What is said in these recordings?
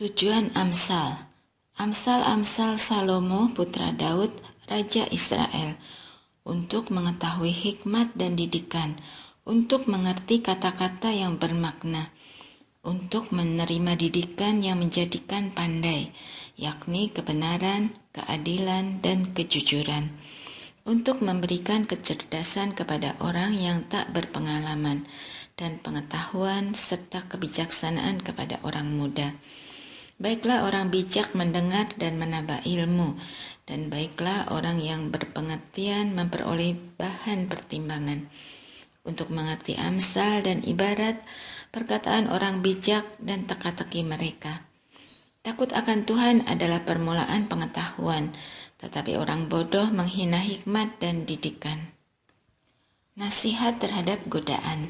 Tujuan Amsal. Amsal-amsal Salomo putra Daud, Raja Israel, untuk mengetahui hikmat dan didikan, untuk mengerti kata-kata yang bermakna, untuk menerima didikan yang menjadikan pandai, yakni kebenaran, keadilan, dan kejujuran, untuk memberikan kecerdasan kepada orang yang tak berpengalaman, dan pengetahuan serta kebijaksanaan kepada orang muda. Baiklah orang bijak mendengar dan menambah ilmu, dan baiklah orang yang berpengertian memperoleh bahan pertimbangan. Untuk mengerti amsal dan ibarat, perkataan orang bijak dan teka-teki mereka. Takut akan Tuhan adalah permulaan pengetahuan, tetapi orang bodoh menghina hikmat dan didikan. Nasihat terhadap godaan.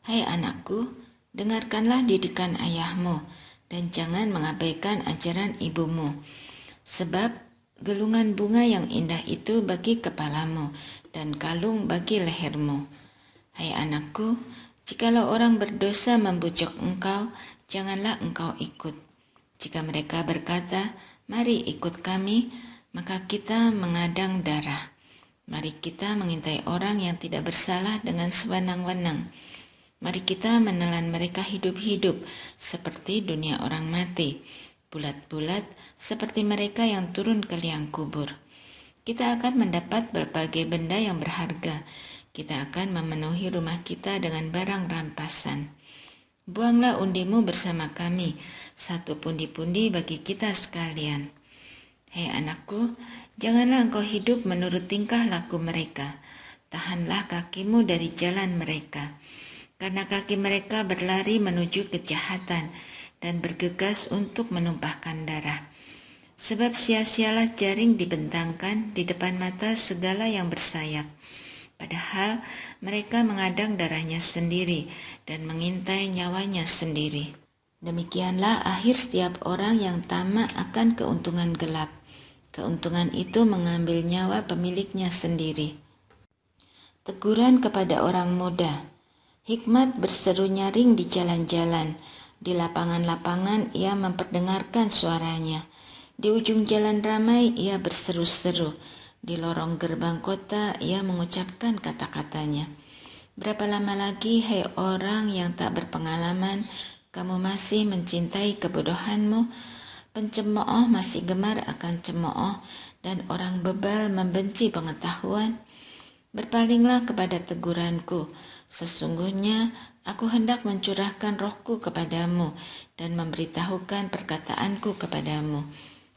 Hai anakku, dengarkanlah didikan ayahmu, dan jangan mengabaikan ajaran ibumu. Sebab gelungan bunga yang indah itu bagi kepalamu, dan kalung bagi lehermu. Hai anakku, jikalau orang berdosa membujuk engkau, janganlah engkau ikut. Jika mereka berkata, mari ikut kami, maka kita mengadang darah. Mari kita mengintai orang yang tidak bersalah dengan sewenang-wenang. Mari kita menelan mereka hidup-hidup seperti dunia orang mati, bulat-bulat seperti mereka yang turun ke liang kubur. Kita akan mendapat berbagai benda yang berharga. Kita akan memenuhi rumah kita dengan barang rampasan. Buanglah undimu bersama kami, satu pundi-pundi bagi kita sekalian. Hei anakku, janganlah engkau hidup menurut tingkah laku mereka. Tahanlah kakimu dari jalan mereka. Karena kaki mereka berlari menuju kejahatan dan bergegas untuk menumpahkan darah. Sebab sia-sialah jaring dibentangkan di depan mata segala yang bersayap. Padahal mereka mengadang darahnya sendiri dan mengintai nyawanya sendiri. Demikianlah akhir setiap orang yang tamak akan keuntungan gelap. Keuntungan itu mengambil nyawa pemiliknya sendiri. Teguran kepada orang muda. Hikmat berseru nyaring di jalan-jalan, di lapangan-lapangan ia memperdengarkan suaranya. Di ujung jalan ramai ia berseru-seru, di lorong gerbang kota ia mengucapkan kata-katanya. Berapa lama lagi, hai orang yang tak berpengalaman, kamu masih mencintai kebodohanmu? Pencemooh masih gemar akan cemooh, dan orang bebal membenci pengetahuan. Berpalinglah kepada teguranku. Sesungguhnya aku hendak mencurahkan rohku kepadamu dan memberitahukan perkataanku kepadamu.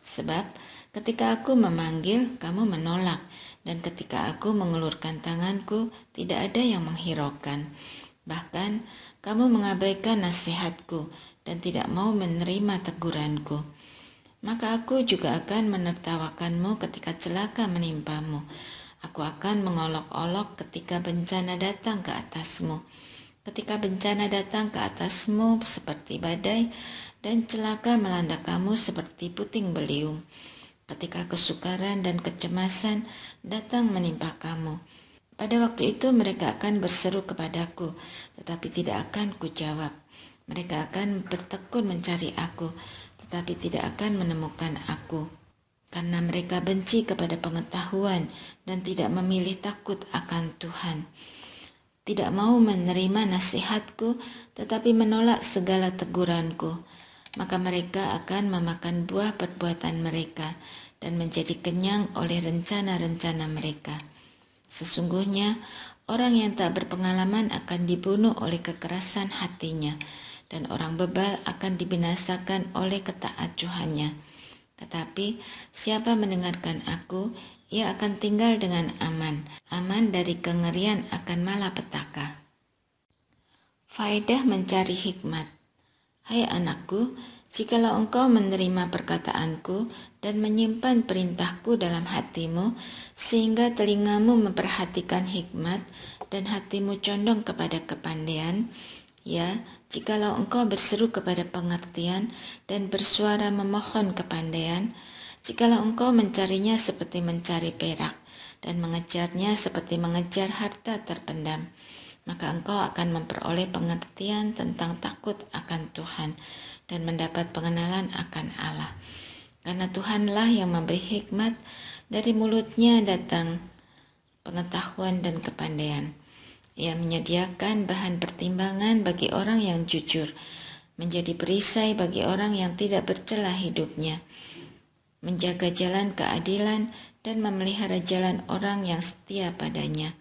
Sebab ketika aku memanggil, kamu menolak, dan ketika aku mengulurkan tanganku, tidak ada yang menghiraukan. Bahkan kamu mengabaikan nasihatku dan tidak mau menerima teguranku. Maka aku juga akan menertawakanmu ketika celaka menimpamu. Aku akan mengolok-olok ketika bencana datang ke atasmu. Ketika bencana datang ke atasmu seperti badai, dan celaka melanda kamu seperti puting beliung. Ketika kesukaran dan kecemasan datang menimpa kamu. Pada waktu itu mereka akan berseru kepadaku, tetapi tidak akan kujawab. Mereka akan bertekun mencari aku, tetapi tidak akan menemukan aku. Karena mereka benci kepada pengetahuan dan tidak memilih takut akan Tuhan. Tidak mau menerima nasihatku, tetapi menolak segala teguranku. Maka mereka akan memakan buah perbuatan mereka dan menjadi kenyang oleh rencana-rencana mereka. Sesungguhnya orang yang tak berpengalaman akan dibunuh oleh kekerasan hatinya, dan orang bebal akan dibinasakan oleh ketaacuhannya. Tetapi siapa mendengarkan aku, ia akan tinggal dengan aman. Aman dari kengerian akan malapetaka. Faedah mencari hikmat. Hai anakku, jikalau engkau menerima perkataanku dan menyimpan perintahku dalam hatimu, sehingga telingamu memperhatikan hikmat dan hatimu condong kepada kepandaian, ya, jikalau engkau berseru kepada pengertian dan bersuara memohon kepandaian, jikalau engkau mencarinya seperti mencari perak dan mengejarnya seperti mengejar harta terpendam, maka engkau akan memperoleh pengertian tentang takut akan Tuhan dan mendapat pengenalan akan Allah. Karena Tuhanlah yang memberi hikmat, dari mulutnya datang pengetahuan dan kepandaian. Ia menyediakan bahan pertimbangan bagi orang yang jujur, menjadi perisai bagi orang yang tidak bercela hidupnya, menjaga jalan keadilan dan memelihara jalan orang yang setia padanya.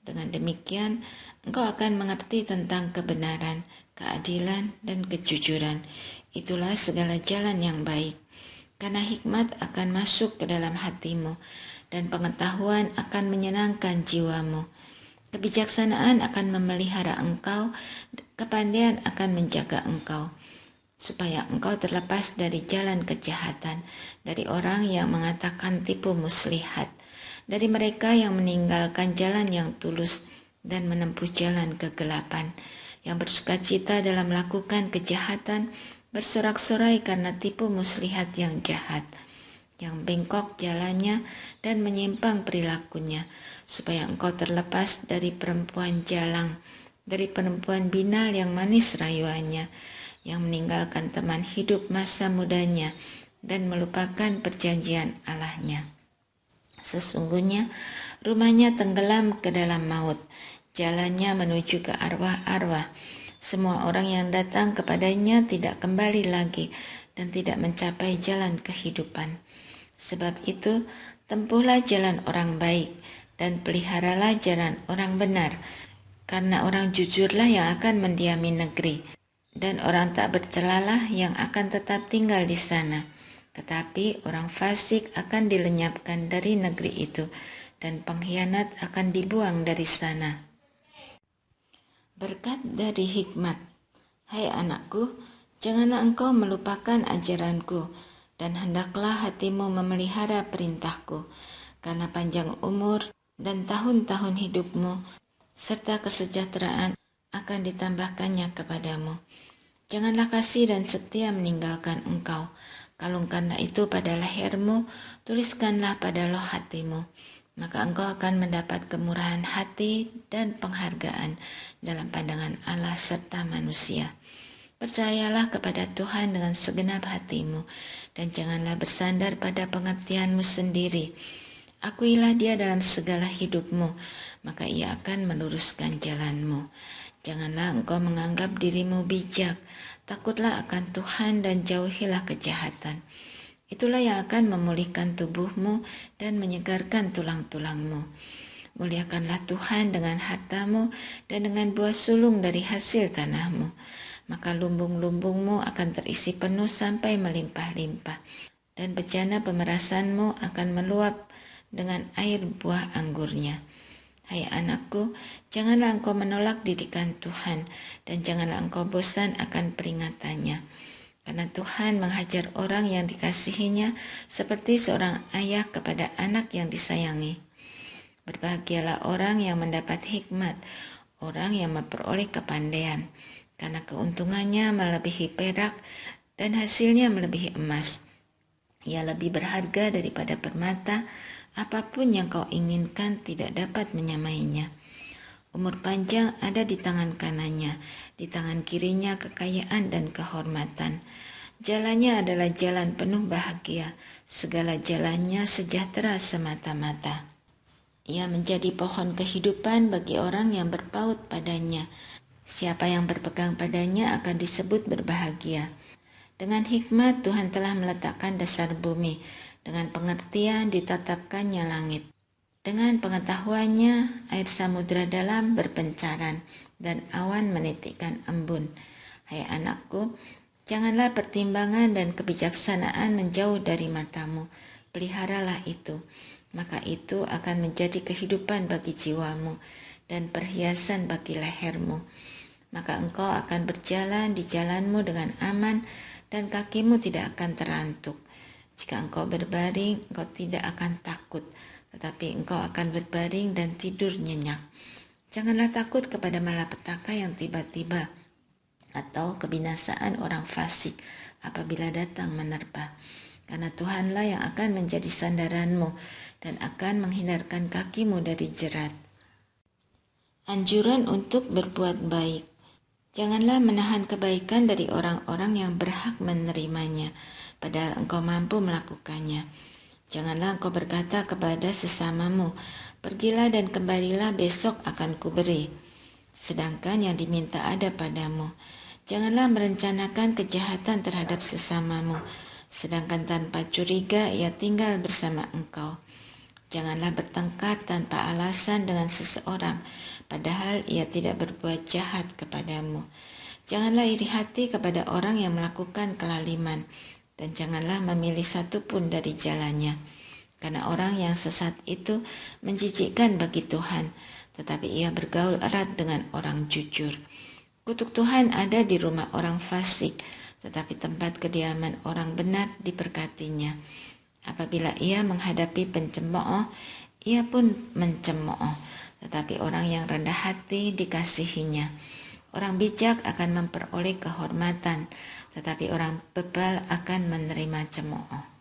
Dengan demikian, engkau akan mengerti tentang kebenaran, keadilan, dan kejujuran. Itulah segala jalan yang baik. Karena hikmat akan masuk ke dalam hatimu, dan pengetahuan akan menyenangkan jiwamu. Kebijaksanaan akan memelihara engkau, kepandaian akan menjaga engkau, supaya engkau terlepas dari jalan kejahatan, dari orang yang mengatakan tipu muslihat, dari mereka yang meninggalkan jalan yang tulus dan menempuh jalan kegelapan, yang bersukacita dalam melakukan kejahatan, bersorak-sorai karena tipu muslihat yang jahat, yang bengkok jalannya dan menyimpang perilakunya, supaya engkau terlepas dari perempuan jalang, dari perempuan binal yang manis rayuannya, yang meninggalkan teman hidup masa mudanya dan melupakan perjanjian Allahnya. Sesungguhnya rumahnya tenggelam ke dalam maut, jalannya menuju ke arwah-arwah. Semua orang yang datang kepadanya tidak kembali lagi dan tidak mencapai jalan kehidupan. Sebab itu, tempuhlah jalan orang baik dan peliharalah jalan orang benar, karena orang jujurlah yang akan mendiami negeri, dan orang tak bercelalah yang akan tetap tinggal di sana. Tetapi orang fasik akan dilenyapkan dari negeri itu, dan pengkhianat akan dibuang dari sana. Berkat dari hikmat. Hai anakku, janganlah engkau melupakan ajaranku, dan hendaklah hatimu memelihara perintahku, karena panjang umur dan tahun-tahun hidupmu, serta kesejahteraan akan ditambahkannya kepadamu. Janganlah kasih dan setia meninggalkan engkau. Kalungkanlah itu pada lehermu, tuliskanlah pada loh hatimu. Maka engkau akan mendapat kemurahan hati dan penghargaan dalam pandangan Allah serta manusia. Percayalah kepada Tuhan dengan segenap hatimu, dan janganlah bersandar pada pengertianmu sendiri. Akuilah Dia dalam segala hidupmu, maka Ia akan meluruskan jalanmu. Janganlah engkau menganggap dirimu bijak, takutlah akan Tuhan dan jauhilah kejahatan. Itulah yang akan memulihkan tubuhmu dan menyegarkan tulang-tulangmu. Muliakanlah Tuhan dengan hartamu dan dengan buah sulung dari hasil tanahmu. Maka lumbung-lumbungmu akan terisi penuh sampai melimpah-limpah, dan bejana pemerasanmu akan meluap dengan air buah anggurnya. Hai anakku, janganlah engkau menolak didikan Tuhan, dan janganlah engkau bosan akan peringatannya. Karena Tuhan menghajar orang yang dikasihinya seperti seorang ayah kepada anak yang disayangi. Berbahagialah orang yang mendapat hikmat, orang yang memperoleh kepandaian, karena keuntungannya melebihi perak dan hasilnya melebihi emas. Ia lebih berharga daripada permata, apapun yang kau inginkan tidak dapat menyamainya. Umur panjang ada di tangan kanannya, di tangan kirinya kekayaan dan kehormatan. Jalannya adalah jalan penuh bahagia, segala jalannya sejahtera semata-mata. Ia menjadi pohon kehidupan bagi orang yang berpaut padanya. Siapa yang berpegang padanya akan disebut berbahagia. Dengan hikmat Tuhan telah meletakkan dasar bumi, dengan pengertian ditatapkannya langit. Dengan pengetahuannya, air samudera dalam berpencaran, dan awan menitikkan embun. Hai anakku, janganlah pertimbangan dan kebijaksanaan menjauh dari matamu. Peliharalah itu, maka itu akan menjadi kehidupan bagi jiwamu, dan perhiasan bagi lehermu. Maka engkau akan berjalan di jalanmu dengan aman, dan kakimu tidak akan terantuk. Jika engkau berbaring, engkau tidak akan takut, tetapi engkau akan berbaring dan tidur nyenyak. Janganlah takut kepada malapetaka yang tiba-tiba, atau kebinasaan orang fasik apabila datang menerpa. Karena Tuhanlah yang akan menjadi sandaranmu dan akan menghindarkan kakimu dari jerat. Anjuran untuk berbuat baik. Janganlah menahan kebaikan dari orang-orang yang berhak menerimanya, padahal engkau mampu melakukannya. Janganlah engkau berkata kepada sesamamu, "Pergilah dan kembalilah, besok akan kuberi," sedangkan yang diminta ada padamu. Janganlah merencanakan kejahatan terhadap sesamamu, sedangkan tanpa curiga ia tinggal bersama engkau. Janganlah bertengkar tanpa alasan dengan seseorang, padahal ia tidak berbuat jahat kepadamu. Janganlah iri hati kepada orang yang melakukan kelaliman, dan janganlah memilih satu pun dari jalannya. Karena orang yang sesat itu menjijikkan bagi Tuhan, tetapi ia bergaul erat dengan orang jujur. Kutuk Tuhan ada di rumah orang fasik, tetapi tempat kediaman orang benar diberkatinya. Apabila ia menghadapi pencemooh, ia pun mencemooh, tetapi orang yang rendah hati dikasihinya. Orang bijak akan memperoleh kehormatan, tetapi orang bebal akan menerima cemooh.